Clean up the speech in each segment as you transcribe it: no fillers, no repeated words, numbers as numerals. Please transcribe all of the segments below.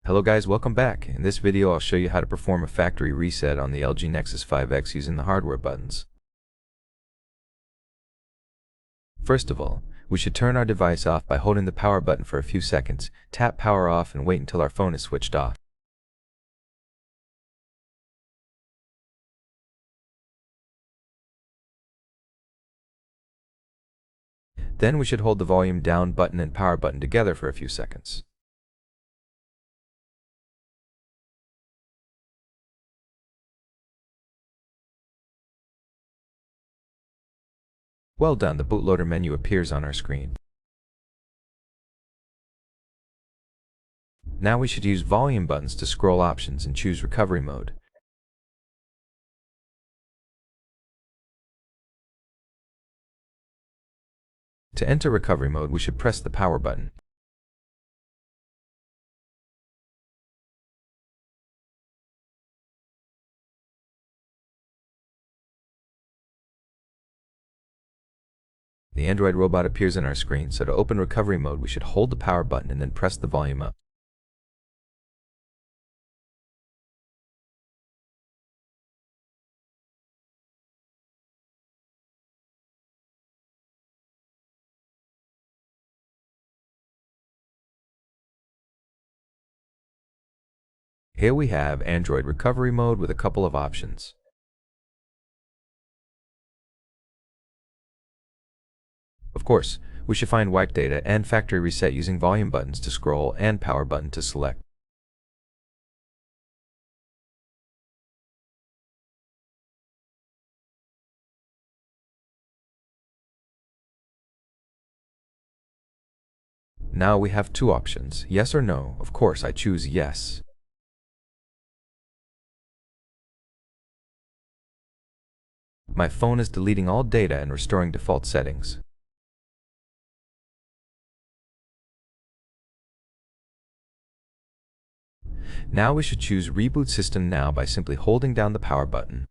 Hello guys, welcome back. In this video I'll show you how to perform a factory reset on the LG Nexus 5X using the hardware buttons. First of all, we should turn our device off by holding the power button for a few seconds, tap power off and wait until our phone is switched off. Then we should hold the volume down button and power button together for a few seconds. Well done, the bootloader menu appears on our screen. Now we should use volume buttons to scroll options and choose recovery mode. To enter recovery mode, we should press the power button. The Android robot appears on our screen, so to open recovery mode, we should hold the power button and then press the volume up. Here we have Android recovery mode with a couple of options. Of course, we should find wipe data and factory reset using volume buttons to scroll and power button to select. Now we have two options, yes or no. Of course, I choose yes. My phone is deleting all data and restoring default settings. Now we should choose Reboot System Now by simply holding down the power button.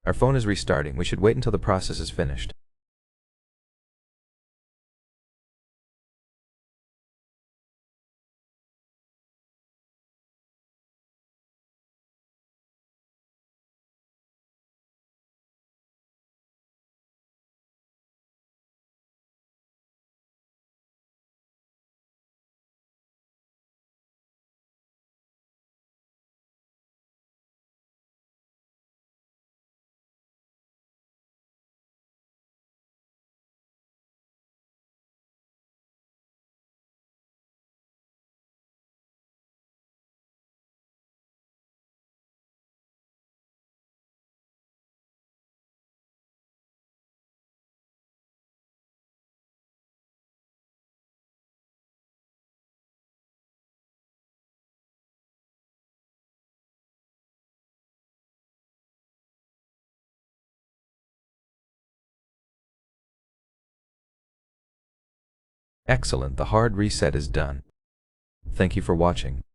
Our phone is restarting. We should wait until the process is finished. Excellent, the hard reset is done. Thank you for watching.